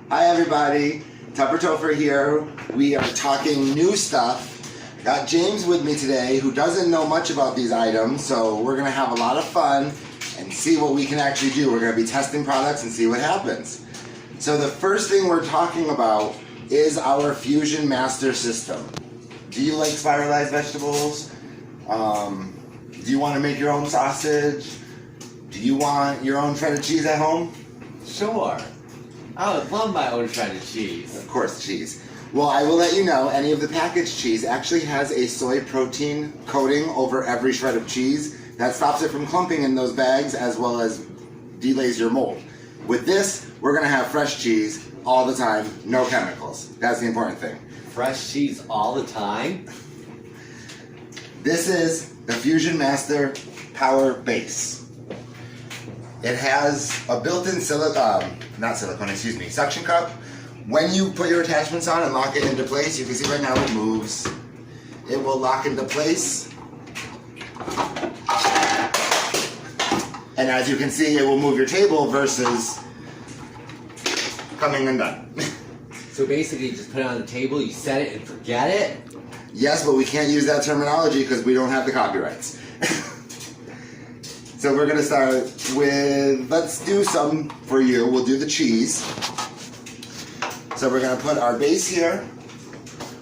Hi everybody, Topher here. We are talking new stuff. Got James with me today who doesn't know much about these items, so we're gonna have a lot of fun and see what we can actually do. We're gonna be testing products and see what happens. So the first thing we're talking about is our Fusion Master System. Do you like spiralized vegetables? Do you want to make your own sausage? Do you want your own shredded cheese at home? Sure. I would love my own shredded cheese. Of course, cheese. Well, I will let you know, any of the packaged cheese actually has a soy protein coating over every shred of cheese. That stops it from clumping in those bags as well as delays your mold. With this, we're going to have fresh cheese all the time, no chemicals. That's the important thing. Fresh cheese all the time? This is the Fusion Master Power Base. It has a built-in suction cup. When you put your attachments on and lock it into place, you can see right now it moves. It will lock into place. And as you can see, it will move your table versus coming undone. So basically, you just put it on the table, you set it and forget it? Yes, but we can't use that terminology because we don't have the copyrights. So we're going to start with, let's do some for you. We'll do the cheese. So we're going to put our base here.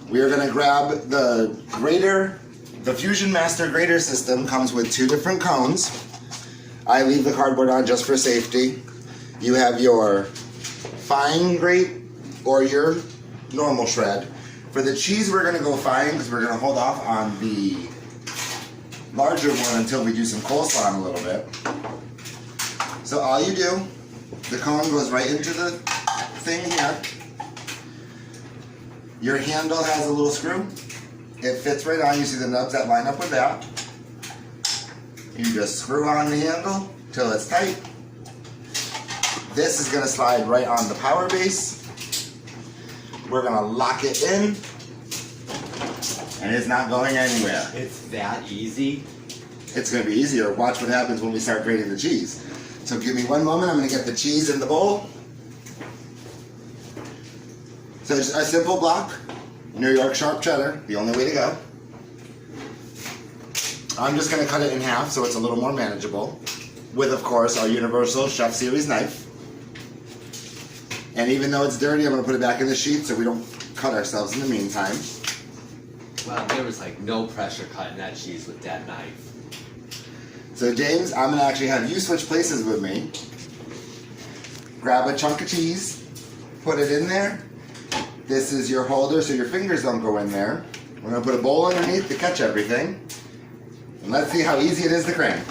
We are going to grab the grater. The Fusion Master grater system comes with two different cones. I leave the cardboard on just for safety. You have your fine grate or your normal shred. For the cheese, we're going to go fine because we're going to hold off on the larger one until we do some coleslaw in a little bit. So all you do, the cone goes right into the thing here. Your handle has a little screw. It fits right on. You see the nubs that line up with that. You just screw on the handle till it's tight. This is going to slide right on the power base. We're going to lock it in. And it's not going anywhere. It's that easy? It's going to be easier. Watch what happens when we start grating the cheese. So give me one moment. I'm going to get the cheese in the bowl. So just a simple block. New York sharp cheddar. The only way to go. I'm just going to cut it in half so it's a little more manageable. With, of course, our universal Chef Series knife. And even though it's dirty, I'm going to put it back in the sheet so we don't cut ourselves in the meantime. Well, there was like no pressure cutting that cheese with that knife. So James, I'm going to actually have you switch places with me. Grab a chunk of cheese, put it in there. This is your holder so your fingers don't go in there. We're going to put a bowl underneath to catch everything. And let's see how easy it is to crank.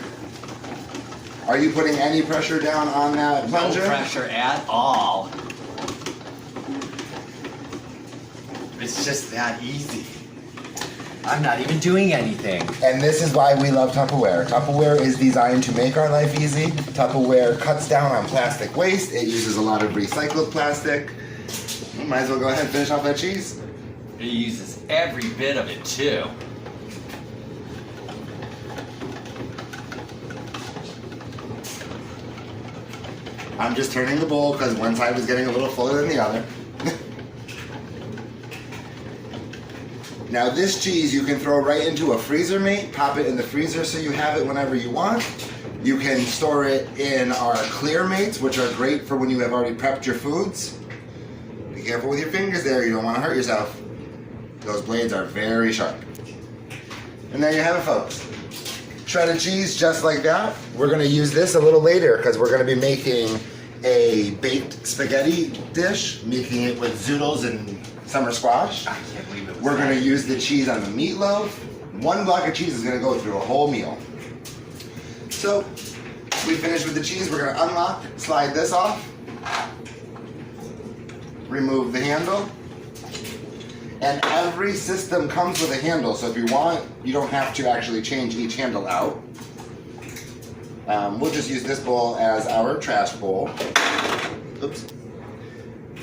Are you putting any pressure down on that plunger? No pressure at all. It's just that easy. I'm not even doing anything. And this is why we love Tupperware. Tupperware is designed to make our life easy. Tupperware cuts down on plastic waste. It uses a lot of recycled plastic. You might as well go ahead and finish off that cheese. It uses every bit of it too. I'm just turning the bowl because one side was getting a little fuller than the other. Now this cheese you can throw right into a freezer mate, pop it in the freezer so you have it whenever you want. You can store it in our clear mates, which are great for when you have already prepped your foods. Be careful with your fingers there, you don't want to hurt yourself. Those blades are very sharp. And there you have it, folks. Shredded cheese just like that. We're going to use this a little later because we're going to be making a baked spaghetti dish, making it with zoodles and summer squash. I can't believe it. We're going to use the cheese on the meatloaf. One block of cheese is going to go through a whole meal. So we finished with the cheese. We're going to unlock, slide this off, remove the handle. And every system comes with a handle, so if you want, you don't have to actually change each handle out. We'll just use this bowl as our trash bowl. Oops.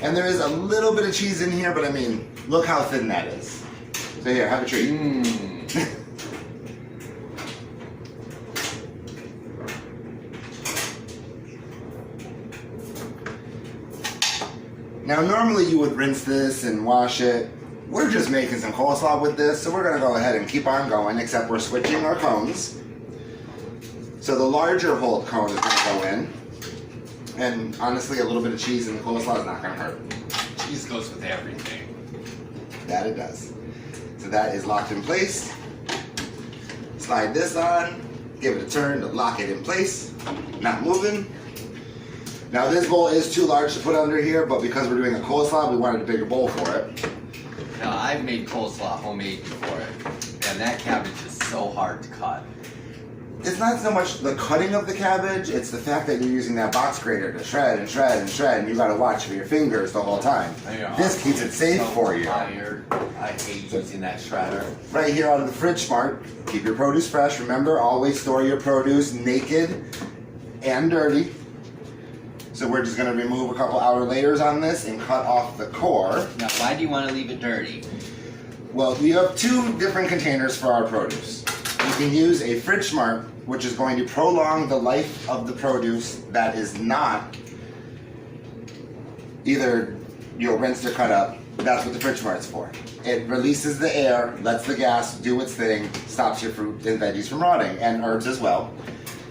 And there is a little bit of cheese in here, but I mean, look how thin that is. So here, have a treat. Now normally you would rinse this and wash it. We're just making some coleslaw with this, so we're gonna go ahead and keep on going, except we're switching our cones. So the larger whole cone is gonna go in. And honestly, a little bit of cheese in the coleslaw is not gonna hurt. Cheese goes with everything. That it does. So that is locked in place. Slide this on, give it a turn to lock it in place, not moving. Now this bowl is too large to put under here, but because we're doing a coleslaw, we wanted a bigger bowl for it. Now, I've made coleslaw homemade before, and that cabbage is so hard to cut. It's not so much the cutting of the cabbage, it's the fact that you're using that box grater to shred and shred and shred, and you gotta watch for your fingers the whole time. This keeps it safe So for you. tired. I hate using that shredder. Right here on the Fridge Smart, keep your produce fresh. Remember, always store your produce naked and dirty. So we're just gonna remove a couple outer layers on this and cut off the core. Now, why do you want to leave it dirty? Well, we have two different containers for our produce. You can use a Fridge Smart, which is going to prolong the life of the produce that is not either you'll rinse or cut up. That's what the Fridge Smart's for. It releases the air, lets the gas do its thing, stops your fruit and veggies from rotting, and herbs as well.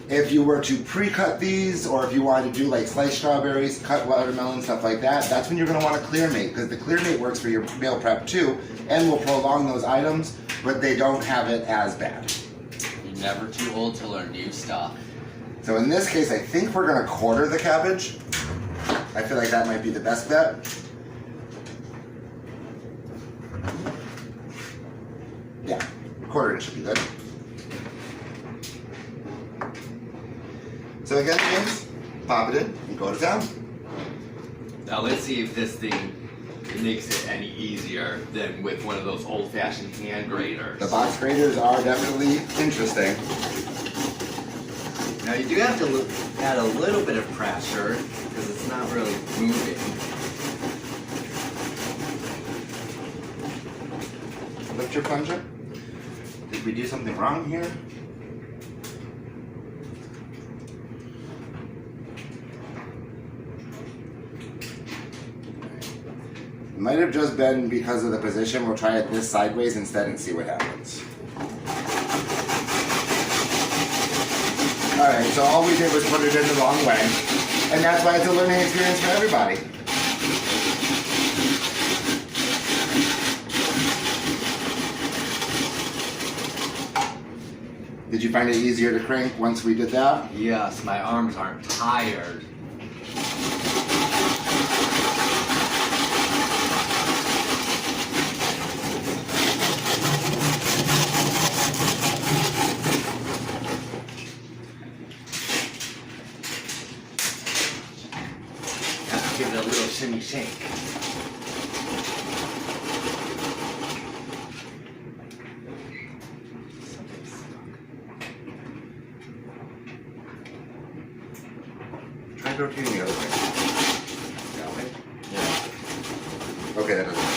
If you were to pre-cut these, or if you wanted to do like sliced strawberries, cut watermelon, stuff like that, that's when you're going to want a clear mate, because the clear mate works for your meal prep too, and will prolong those items, but they don't have it as bad. You're never too old to learn new stuff. So in this case, I think we're going to quarter the cabbage. I feel like that might be the best bet. Yeah, quarter should be good. So again, James, pop it in and go to town. Now, let's see if this thing makes it any easier than with one of those old-fashioned hand graters. The box graters are definitely interesting. Now, you do have to add a little bit of pressure because it's not really moving. Lift your plunger. Did we do something wrong here? Might have just been because of the position. We'll try it this sideways instead and see what happens. Alright, so all we did was put it in the wrong way. And that's why it's a learning experience for everybody. Did you find it easier to crank once we did that? Yes, my arms aren't tired. Give it a little shimmy shake. Try rotating the other way. That way? Yeah. Okay, that doesn't work.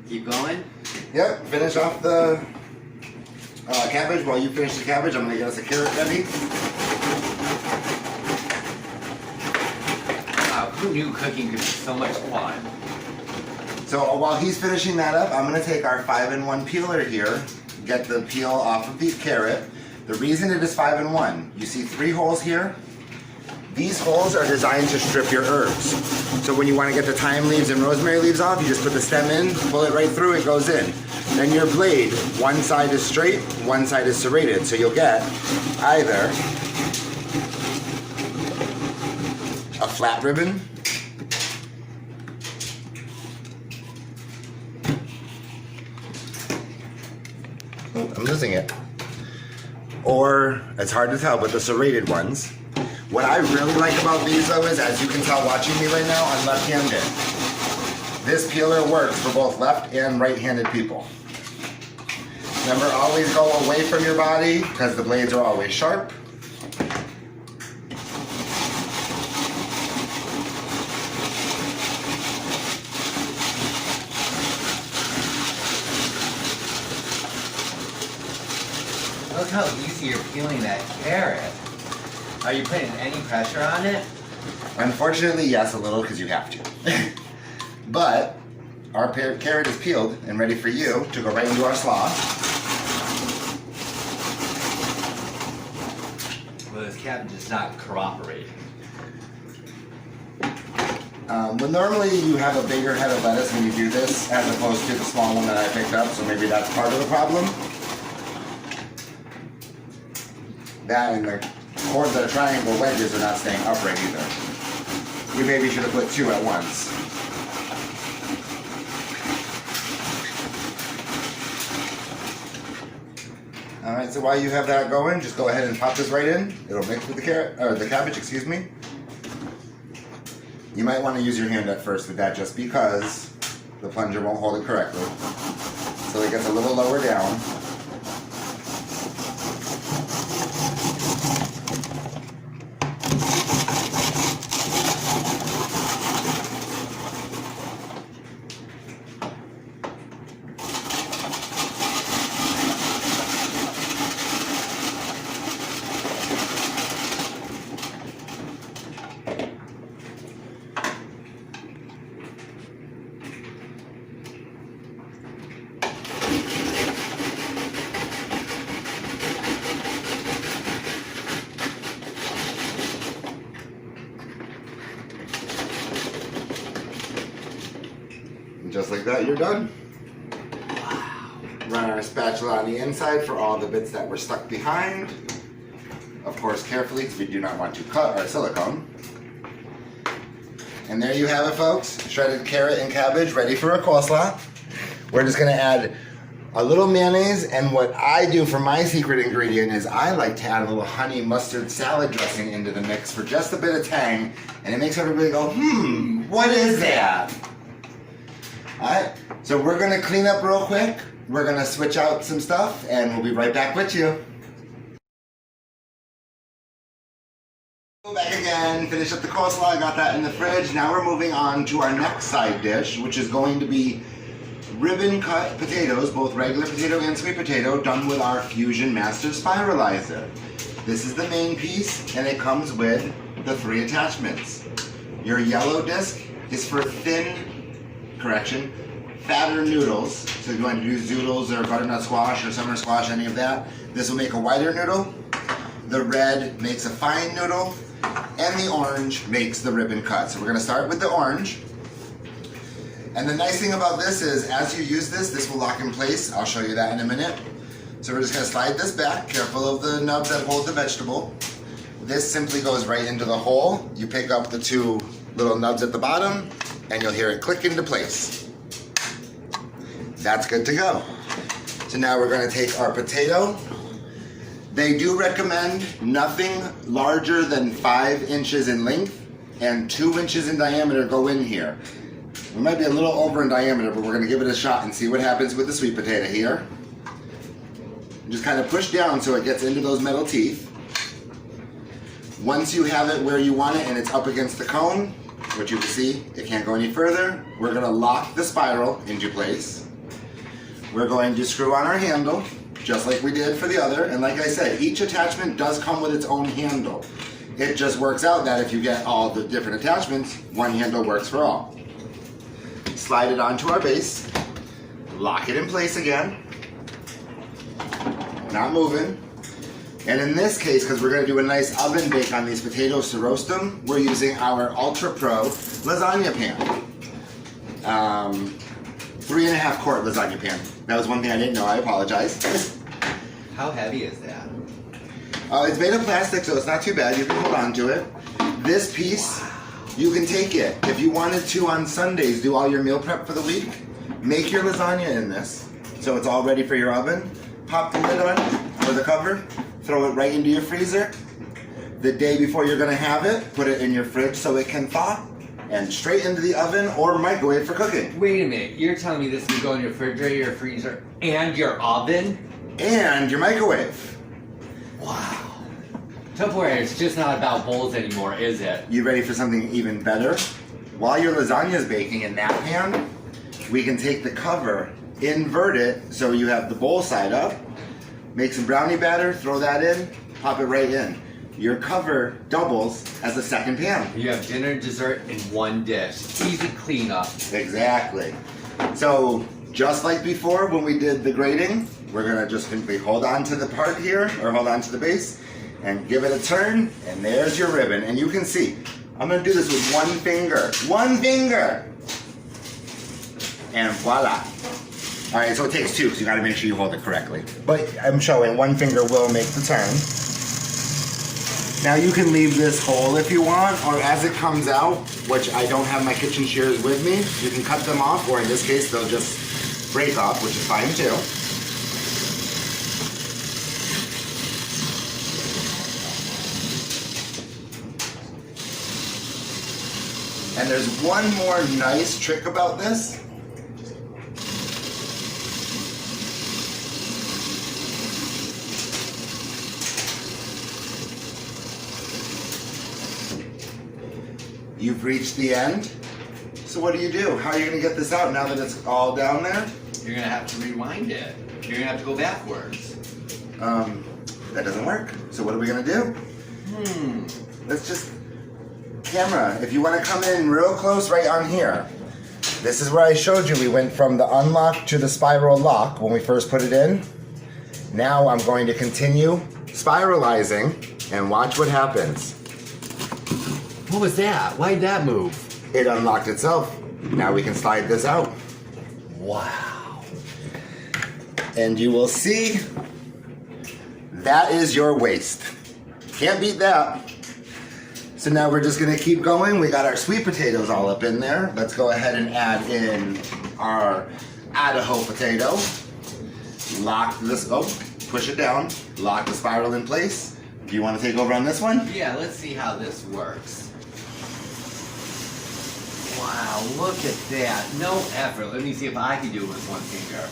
Keep going. Yep, finish off the cabbage. While you finish the cabbage, I'm going to get us a carrot ready. Wow, who knew cooking could be so much fun? So while he's finishing that up, I'm going to take our 5-in-1 peeler here, get the peel off of the carrot. The reason it is 5-in-1, you see 3 holes here? These holes are designed to strip your herbs. So when you want to get the thyme leaves and rosemary leaves off, you just put the stem in, pull it right through, it goes in. Then your blade, one side is straight, one side is serrated. So you'll get either a flat ribbon, I'm losing it. Or, it's hard to tell, but the serrated ones. What I really like about these though is, as you can tell watching me right now, I'm left-handed. This peeler works for both left and right-handed people. Remember, always go away from your body because the blades are always sharp. Look how easy you're peeling that carrot. Are you putting any pressure on it? Unfortunately, yes, a little, because you have to. But our carrot is peeled and ready for you to go right into our slaw. Well, this cabbage is not cooperating. Well, normally you have a bigger head of lettuce when you do this, as opposed to the small one that I picked up, so maybe that's part of the problem. That and the triangle wedges are not staying upright either. You maybe should have put two at once. Alright, so while you have that going, just go ahead and pop this right in. It'll mix with the carrot, or the cabbage, excuse me. You might want to use your hand at first with that just because the plunger won't hold it correctly. So it gets a little lower down. Just like that, you're done. Wow. Run our spatula on the inside for all the bits that were stuck behind. Of course, carefully, because we do not want to cut our silicone. And there you have it, folks. Shredded carrot and cabbage ready for a coleslaw. We're just gonna add a little mayonnaise, and what I do for my secret ingredient is I like to add a little honey mustard salad dressing into the mix for just a bit of tang, and it makes everybody go, what is that? Alright, so we're gonna clean up real quick. We're gonna switch out some stuff, and we'll be right back with you. Back again, finish up the coleslaw, I got that in the fridge. Now we're moving on to our next side dish, which is going to be ribbon cut potatoes, both regular potato and sweet potato, done with our Fusion Master Spiralizer. This is the main piece, and it comes with the 3 attachments. Your yellow disc is for fatter noodles. So if you want to do zoodles or butternut squash or summer squash, any of that, this will make a wider noodle. The red makes a fine noodle, and the orange makes the ribbon cut. So we're going to start with the orange. And the nice thing about this is, as you use this, this will lock in place. I'll show you that in a minute. So we're just going to slide this back, careful of the nubs that hold the vegetable. This simply goes right into the hole. You pick up the 2 little nubs at the bottom, and you'll hear it click into place. That's good to go. So now we're going to take our potato. They do recommend nothing larger than 5 inches in length and 2 inches in diameter go in here. We might be a little over in diameter, but we're going to give it a shot and see what happens with the sweet potato here. Just kind of push down so it gets into those metal teeth. Once you have it where you want it and it's up against the cone, which you can see, it can't go any further, we're going to lock the spiral into place. We're going to screw on our handle, just like we did for the other. And like I said, each attachment does come with its own handle. It just works out that if you get all the different attachments, one handle works for all. Slide it onto our base, lock it in place again, not moving. And in this case, because we're going to do a nice oven bake on these potatoes to roast them, we're using our Ultra Pro lasagna pan. 3.5 quart lasagna pan. That was one thing I didn't know, I apologize. How heavy is that? It's made of plastic, so it's not too bad. You can hold on to it. This piece, you can take it. If you wanted to on Sundays do all your meal prep for the week, make your lasagna in this. So it's all ready for your oven. pop the lid on or the cover, throw it right into your freezer. The day before you're gonna have it, put it in your fridge so it can thaw, and straight into the oven or microwave for cooking. Wait a minute, you're telling me this can go in your refrigerator, your freezer, and your oven? And your microwave. Wow. Tupperware, it's just not about bowls anymore, is it? You ready for something even better? While your lasagna is baking in that pan, we can take the cover, invert it so you have the bowl side up, make some brownie batter, throw that in, pop it right in. Your cover doubles as a second pan. You have dinner and dessert in one dish. Easy cleanup. Exactly. So just like before when we did the grating, we're gonna just simply hold on to the part here, or hold on to the base, and give it a turn, and there's your ribbon. And you can see, I'm gonna do this with one finger. One finger! And voila. All right, so it takes two, because you gotta make sure you hold it correctly. But I'm showing one finger will make the turn. Now you can leave this whole if you want, or as it comes out, which I don't have my kitchen shears with me, you can cut them off, or in this case, they'll just break off, which is fine too. And there's one more nice trick about this. You've reached the end. So what do? How are you gonna get this out now that it's all down there? You're gonna have to rewind it. You're gonna have to go backwards. That doesn't work. So what are we gonna do? Let's just, camera, if you wanna come in real close right on here. This is where I showed you we went from the unlock to the spiral lock when we first put it in. Now I'm going to continue spiralizing and watch what happens. What was that? Why'd that move? It unlocked itself. Now we can slide this out. Wow. And you will see that is your waist. Can't beat that. So now we're just gonna keep going. We got our sweet potatoes all up in there. Let's go ahead and add in our Idaho potato. Lock this, push it down. Lock the spiral in place. Do you want to take over on this one? Yeah, let's see how this works. Wow, look at that. No effort. Let me see if I can do it with one finger.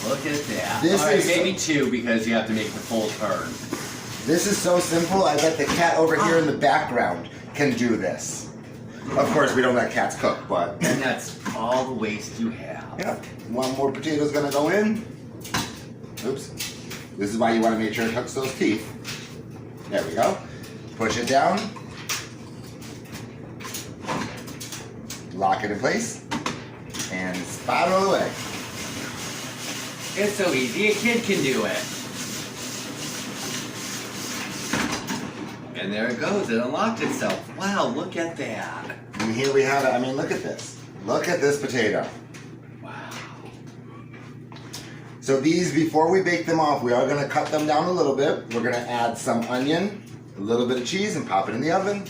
Look at that. This all right, is maybe two because you have to make the full turn. This is so simple. I bet the cat over here in the background can do this. Of course, we don't let cats cook, but... And that's all the waste you have. Yeah. One more potato's gonna go in. Oops. This is why you want to make sure it hooks those teeth. There we go. Push it down. Lock it in place. And spiral away. It's so easy, a kid can do it. And there it goes, it unlocked itself. Wow, look at that. And here we have it. I mean, look at this. Look at this potato. Wow. So these, before we bake them off, we are going to cut them down a little bit. We're going to add some onion, a little bit of cheese, and pop it in the oven.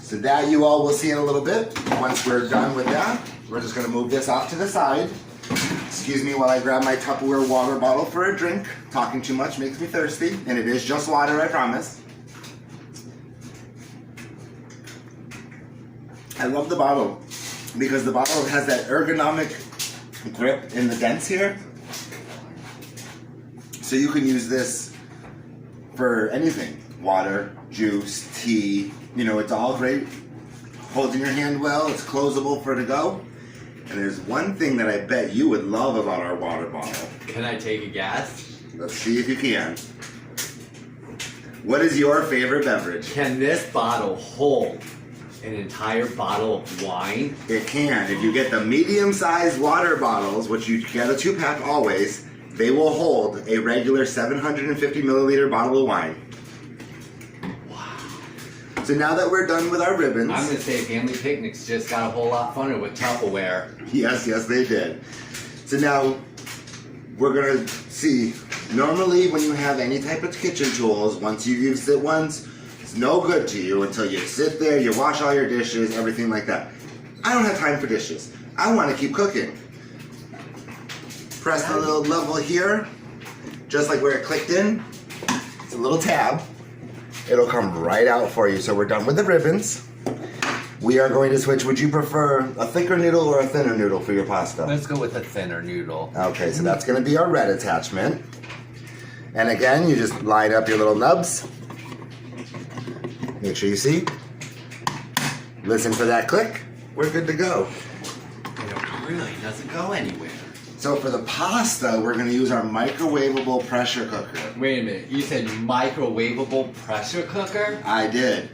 So that you all will see in a little bit. Once we're done with that, we're just going to move this off to the side. Excuse me while I grab my Tupperware water bottle for a drink. Talking too much makes me thirsty, and it is just water, I promise. I love the bottle because the bottle has that ergonomic grip in the dents here. So you can use this for anything. Water, juice, tea, you know, it's all great. Holds in your hand well, it's closable for to go. And there's one thing that I bet you would love about our water bottle. Can I take a guess? Let's see if you can. What is your favorite beverage? Can this bottle hold an entire bottle of wine? It can. If you get the medium-sized water bottles, which you get a 2-pack always, they will hold a regular 750 milliliter bottle of wine. So now that we're done with our ribbons... I'm going to say family picnics just got a whole lot funner with Tupperware. Yes, yes they did. So now we're going to see, normally when you have any type of kitchen tools, once you've used it once, it's no good to you until you sit there, you wash all your dishes, everything like that. I don't have time for dishes. I want to keep cooking. Press the little level here, just like where it clicked in, it's a little tab. It'll come right out for you. So we're done with the ribbons. We are going to switch. Would you prefer a thicker noodle or a thinner noodle for your pasta? Let's go with a thinner noodle. Okay, so that's going to be our red attachment. And again, you just line up your little nubs. Make sure you see. Listen for that click. We're good to go. It really doesn't go anywhere. So for the pasta, we're going to use our microwavable pressure cooker. Wait a minute, you said microwavable pressure cooker? I did.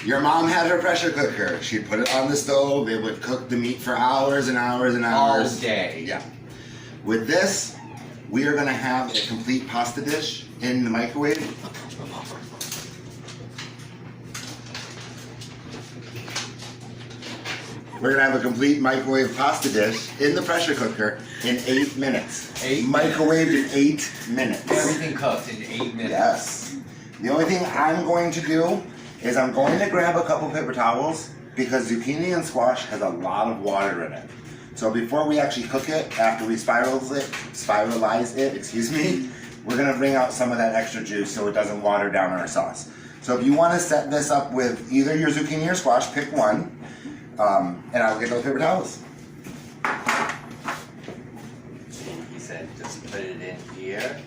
Your mom had her pressure cooker. She'd put it on the stove. It would cook the meat for hours and hours and hours. All day. Yeah. With this, we are going to have a complete pasta dish in the microwave. We're going to have a complete microwave pasta dish in the pressure cooker in 8 minutes. 8 Microwaved in 8 minutes. Everything cooks in 8 minutes. Yes. The only thing I'm going to do is I'm going to grab a couple paper towels because zucchini and squash has a lot of water in it. So before we actually cook it, after we spiralize it, excuse me, we're going to bring out some of that extra juice so it doesn't water down our sauce. So if you want to set this up with either your zucchini or squash, pick one. And I'll get those paper towels. He said just put it in here,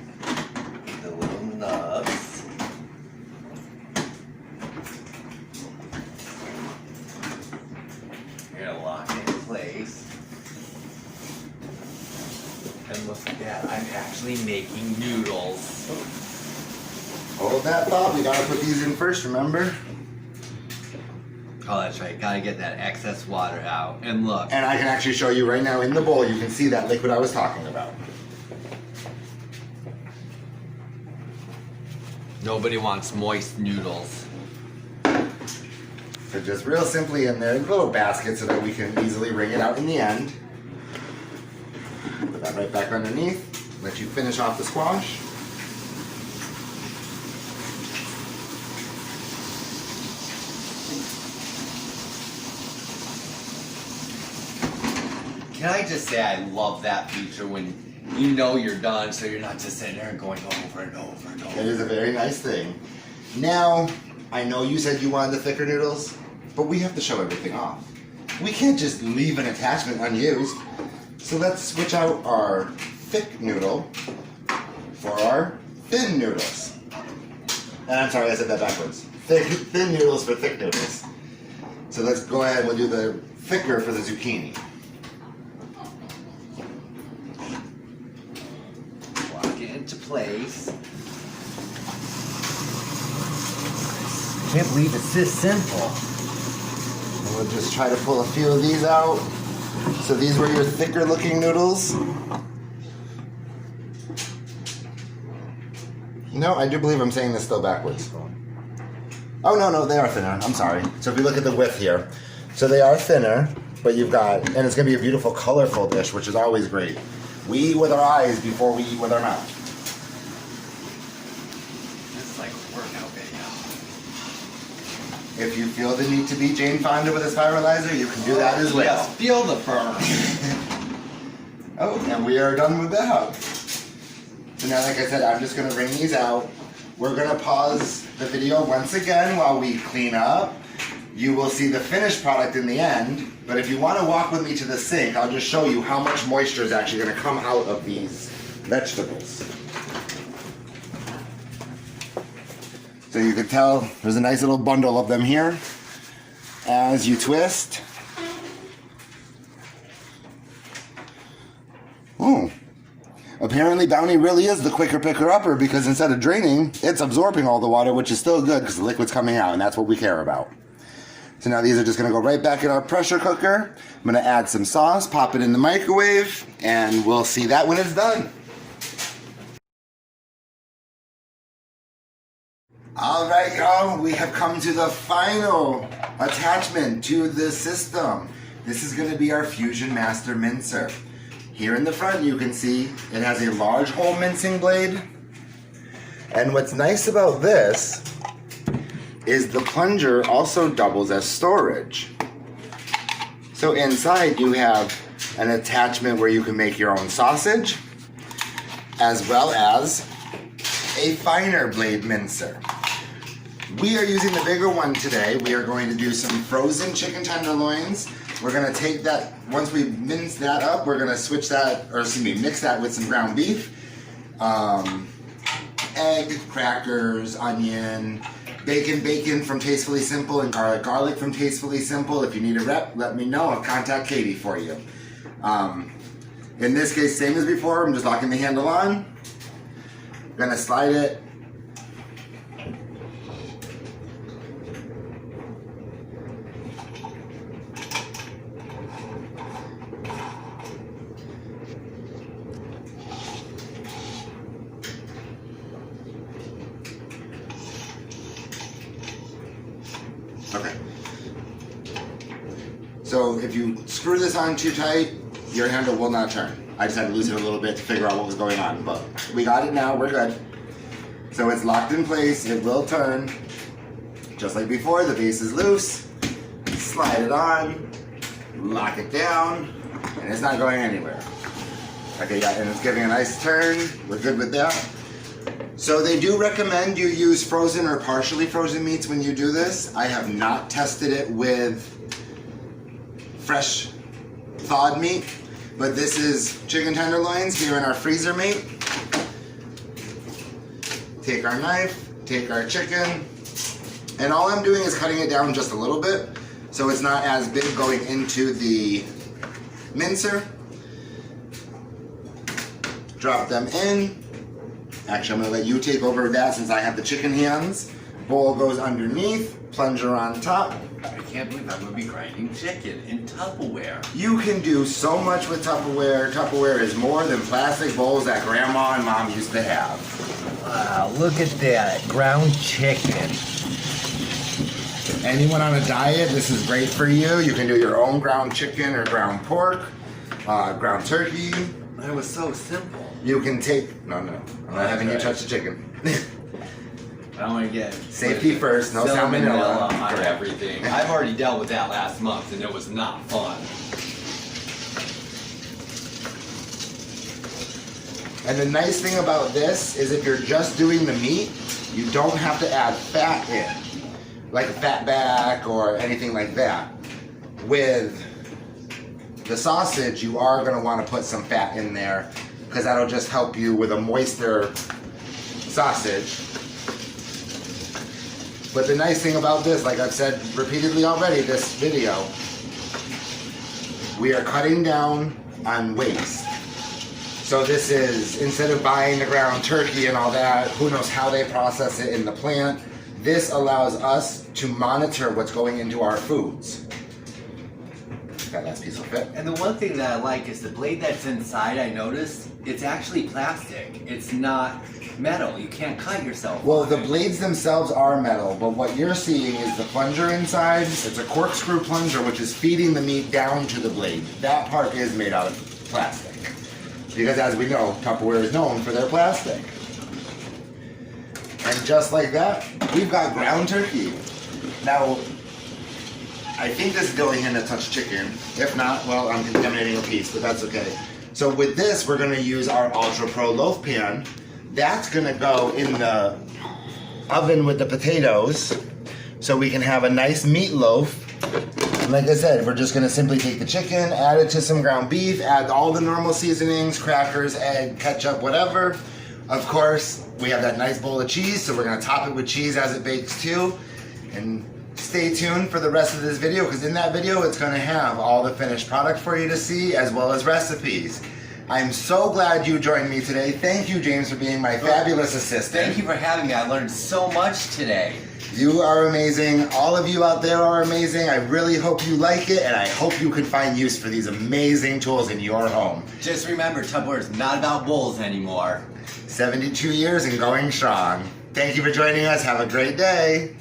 the little nubs. You're gonna lock it in place. And look at that, I'm actually making noodles. Hold that thought. We gotta put these in first, remember? Oh, that's right. Gotta get that excess water out. And look. And I can actually show you right now in the bowl. You can see that liquid I was talking about. Nobody wants moist noodles. So just real simply in there, little basket so that we can easily wring it out in the end. Put that right back underneath. Let you finish off the squash. Can I just say I love that feature when you know you're done, so you're not just sitting there and going over and over and over. It is a very nice thing. Now, I know you said you wanted the thicker noodles, but we have to show everything off. We can't just leave an attachment unused. So let's switch out our thick noodle for our thin noodles. And I'm sorry, I said that backwards. Thin noodles for thick noodles. So let's go ahead and we'll do the thicker for the zucchini. Lock it into place. I can't believe it's this simple. And we'll just try to pull a few of these out. So these were your thicker looking noodles. No, I do believe I'm saying this still backwards. Oh, no, they are thinner. I'm sorry. So if you look at the width here, so they are thinner, but you've got, and it's going to be a beautiful, colorful dish, which is always great. We eat with our eyes before we eat with our mouth. This is like a workout video. If you feel the need to be Jane Fonda with a spiralizer, you can do that as well. Yes, feel the burn. Oh, and we are done with that. So now, like I said, I'm just going to wring these out. We're going to pause the video once again while we clean up. You will see the finished product in the end, but if you want to walk with me to the sink, I'll just show you how much moisture is actually going to come out of these vegetables. So you can tell there's a nice little bundle of them here. As you twist. Oh. Apparently Bounty really is the quicker picker upper because instead of draining, it's absorbing all the water, which is still good because the liquid's coming out, and that's what we care about. So now these are just going to go right back in our pressure cooker. I'm going to add some sauce, pop it in the microwave, and we'll see that when it's done. All right, y'all, we have come to the final attachment to the system. This is going to be our Fusion Master Mincer. Here in the front you can see it has a large hole mincing blade. And what's nice about this is the plunger also doubles as storage. So inside you have an attachment where you can make your own sausage, as well as a finer blade mincer. We are using the bigger one today. We are going to do some frozen chicken tenderloins. We're gonna take that, once we mince that up, we're gonna switch that, or excuse me, mix that with some ground beef, egg, crackers, onion, bacon from Tastefully Simple, and garlic from Tastefully Simple. If you need a rep, let me know. I'll contact Katie for you. In this case, same as before, I'm just locking the handle on. Gonna slide it. Okay. So if you screw this on too tight, your handle will not turn. I just had to loosen it a little bit to figure out what was going on, but we got it now, we're good. So it's locked in place, it will turn. Just like before, the base is loose. Slide it on, lock it down, and it's not going anywhere. Okay, yeah, and it's giving a nice turn. We're good with that. So they do recommend you use frozen or partially frozen meats when you do this. I have not tested it with fresh thawed meat, but this is chicken tenderloins here in our freezer meat. Take our knife, take our chicken, and all I'm doing is cutting it down just a little bit so it's not as big going into the mincer. Drop them in. Actually, I'm going to let you take over that since I have the chicken hands. Bowl goes underneath, plunger on top. I can't believe I'm going to be grinding chicken in Tupperware. You can do so much with Tupperware. Tupperware is more than plastic bowls that grandma and mom used to have. Wow, look at that. Ground chicken. Anyone on a diet, this is great for you. You can do your own ground chicken or ground pork, ground turkey. It was so simple. You can take, no, I'm not having you touch the chicken. I don't want to get Safety first, no salmonella. On everything. I've already dealt with that last month and it was not fun. And the nice thing about this is if you're just doing the meat, you don't have to add fat in, like a fat back or anything like that. With the sausage, you are going to want to put some fat in there because that'll just help you with a moister sausage. But the nice thing about this, like I've said repeatedly already this video, we are cutting down on waste. So this is, instead of buying the ground turkey and all that, who knows how they process it in the plant, this allows us to monitor what's going into our foods. That last piece will fit. And the one thing that I like is the blade that's inside, I noticed, it's actually plastic. It's not metal. You can't cut yourself. Well, the blades themselves are metal, but what you're seeing is the plunger inside. It's a corkscrew plunger which is feeding the meat down to the blade. That part is made out of plastic. Because as we know, Tupperware is known for their plastic. And just like that, we've got ground turkey. Now, I think this is the only hand that touched chicken. If not, well, I'm contaminating a piece, but that's okay. So with this, we're gonna use our Ultra Pro loaf pan. That's gonna go in the oven with the potatoes so we can have a nice meatloaf. And like I said, we're just gonna simply take the chicken, add it to some ground beef, add all the normal seasonings, crackers, egg, ketchup, whatever. Of course, we have that nice bowl of cheese, so we're gonna top it with cheese as it bakes too. And stay tuned for the rest of this video, because in that video it's going to have all the finished product for you to see, as well as recipes. I'm so glad you joined me today. Thank you, James, for being my fabulous assistant. Thank you for having me. I learned so much today. You are amazing. All of you out there are amazing. I really hope you like it, and I hope you can find use for these amazing tools in your home. Just remember, Tupperware is not about bowls anymore. 72 years and going strong. Thank you for joining us. Have a great day.